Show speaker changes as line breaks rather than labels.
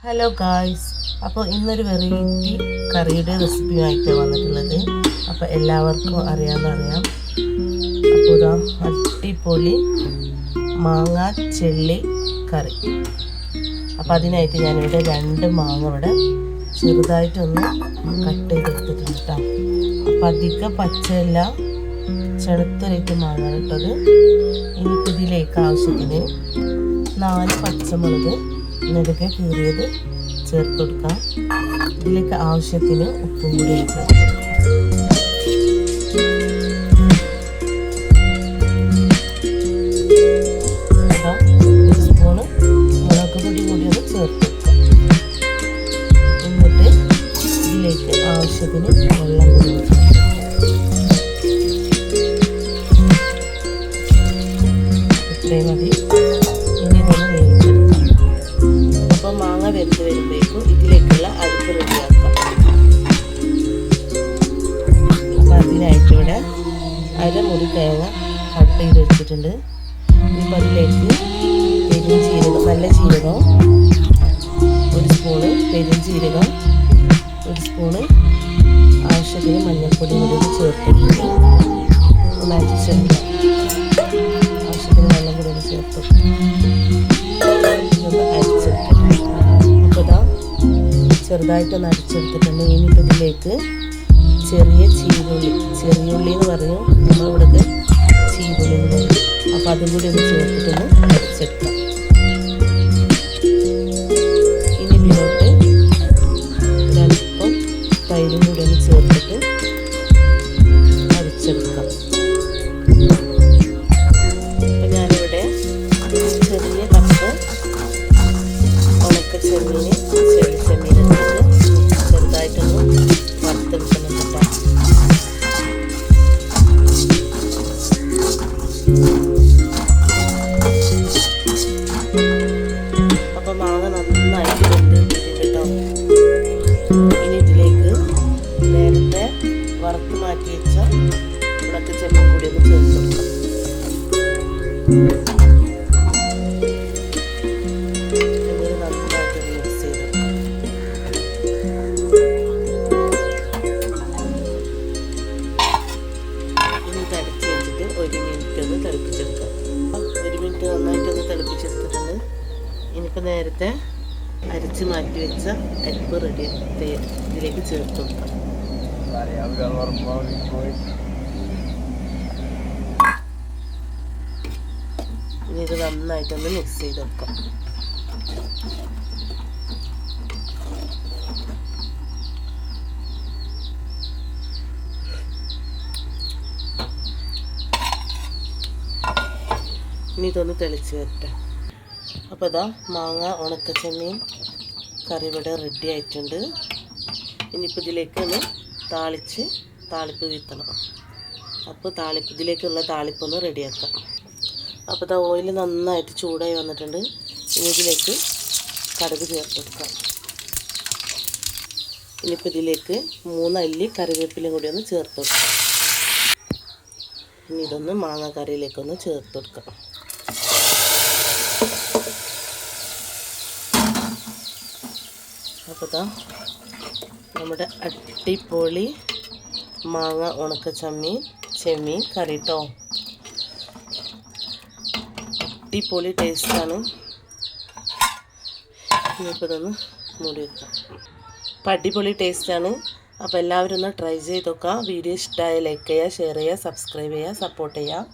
Hello guys, അപ്പോൾ ഇന്നൊരു variety കറിയുടെ റെസിപ്പിയുമായിട്ട് വന്നിട്ടുള്ളത്. അപ്പോൾ എല്ലാവർക്കും അറിയാം. അപ്പോൾ ഇതാ അടിപൊളി മാങ്ങ ചെള്ളി കറി. അപ്പോൾ അതിനായിട്ട് ഞാനിവിടെ 2 മാങ്ങ ഇവിടെ ചെറുതായിട്ടൊന്ന് കട്ട് ചെയ്തെടുത്തിട്ടുണ്ട് കേട്ടോ. അപ്പോൾ അധികം പച്ചയല്ല, ചെറുത്തൊരിട്ട് മാങ്ങ ഇട്ടത്. ഇനിയിപ്പോൾ ഇതിലേക്ക് ആവശ്യത്തിന് 4 പച്ചമുളക് നെടുകെ കീറിയത് ചേർത്ത് കൊടുക്കാം. ഇതിലേക്ക് ആവശ്യത്തിന് ഉപ്പും കൂടി ചേർത്ത് കൊടുക്കാം. 1 സ്പൂണ് മുളക് പൊടി കൂടി ഒന്ന് ചേർത്ത് കൊടുക്കാം. എന്നിട്ട് ഇതിലേക്ക് ആവശ്യത്തിന് വെള്ളം കൂടി ഇത്രയും മതി. ഇനി ഇതൊന്ന് വേവിച്ചെടുക്കാം. അപ്പോൾ മാങ്ങ വെന്ത് വരുമ്പോഴേക്കും ഇതിലേക്കുള്ള അരിപ്പ് റെഡിയാക്കാം. അപ്പോൾ അതിനായിട്ട് ഇവിടെ 1/2 മുറി തേങ്ങ കട്ട് ചെയ്ത് വെച്ചിട്ടുണ്ട്. ഇപ്പം അതിലേക്ക് പെരുംജീരകം, നല്ല ജീരകം 1 സ്പൂണ്, പെരുംജീരകം 1 സ്പൂണ്, ആവശ്യത്തിന് മഞ്ഞൾപ്പൊടി കൂടി ചേർത്തിട്ടുണ്ട്. ഒന്ന് അരിച്ചെടുക്കാം. ആവശ്യത്തിന് വെള്ളം കൂടി ഒന്ന് ചേർത്ത് അരിച്ചെടുക്കാം. അപ്പോൾ ഇതാ ചെറുതായിട്ടൊന്ന് അടിച്ചെടുത്തിട്ടുണ്ട്. ഇനിയിപ്പോൾ ഇതിലേക്ക് ചെറിയ ചെറിയുള്ളി എന്ന് പറയും, നമ്മളിവിടുത്തെ ചീരുള്ളി എന്ന് പറയും. അപ്പോൾ അതും കൂടി ഒന്ന് ചേർത്തിട്ടൊന്ന് അരിച്ചെടുക്കാം. ഇനി ഇതിലോട്ട് ഒരല്പം തൈരും കൂടി ഒന്ന് ചേർത്തിട്ട് അരിച്ചെടുക്കാം. അപ്പം ഞാനിവിടെ ചെറിയ കപ്പ് ചെമ്മീൻ എടുത്തിട്ട് ചെറുതായിട്ടൊന്ന് വറുത്തെടുക്കണം കേട്ടോ. അപ്പോൾ മാങ്ങ നന്നായിട്ട് വെന്തിട്ടുണ്ട് കേട്ടോ. ഇനി ഇതിലേക്ക് നേരത്തെ വറുത്ത് മാറ്റി വെച്ച ഉണക്ക ചെമ്മീൻ കൂടി ഒന്ന് ചേർത്ത് കൊടുക്കാം. തിളപ്പിച്ചെടുക്കാം. 1 മിനിറ്റ് നന്നായിട്ടൊന്ന് തിളപ്പിച്ചെടുത്തിട്ടുണ്ട്. ഇനിയിപ്പോൾ നേരത്തെ അരച്ച് മാറ്റി വെച്ച അരിപ്പ് റെഡി ഇതിലേക്ക് ചേർത്ത് കൊടുക്കാം. ഇനി ഇത് നന്നായിട്ടൊന്ന് മിക്സ് ചെയ്ത് വെക്കാം. ഇനി ഇതൊന്ന് തെളിച്ച് വരട്ടെ. അപ്പോൾ ഇതാ മാങ്ങ ഉണക്കച്ചെമ്മീൻ കറി ഇവിടെ റെഡി ആയിട്ടുണ്ട്. ഇനിയിപ്പോൾ ഇതിലേക്ക് ഒന്ന് താളിപ്പ് വീഴ്ത്തണം. അപ്പോൾ ഇതിലേക്കുള്ള താളിപ്പൊന്ന് റെഡിയാക്കാം. അപ്പോൾ ഇതാ ഓയിൽ നന്നായിട്ട് ചൂടായി വന്നിട്ടുണ്ട്. ഇനി ഇതിലേക്ക് കടുക് ചേർത്ത് കൊടുക്കാം. ഇനിയിപ്പോൾ ഇതിലേക്ക് 3 അല്ലി കറിവേപ്പിലയും കൂടി ഒന്ന് ചേർത്ത് കൊടുക്കാം. ഇനി ഇതൊന്ന് മാങ്ങ കറിയിലേക്കൊന്ന് ചേർത്ത് കൊടുക്കാം. അപ്പോൾ ഇതാ നമ്മുടെ അടിപൊളി മാങ്ങ ഉണക്ക ചെമ്മീൻ കറി കേട്ടോ. അടിപൊളി ടേസ്റ്റാണ്. ഇനിയിപ്പോൾ ഇതൊന്ന് മൂടി വെക്കാം. അപ്പോൾ അടിപൊളി ടേസ്റ്റാണ്. അപ്പോൾ എല്ലാവരും ഒന്ന് ട്രൈ ചെയ്ത് നോക്കാം. വീഡിയോ ഇഷ്ടമായ ലൈക്ക് ചെയ്യുക, ഷെയർ ചെയ്യുക, സബ്സ്ക്രൈബ് ചെയ്യുക, സപ്പോർട്ട് ചെയ്യുക.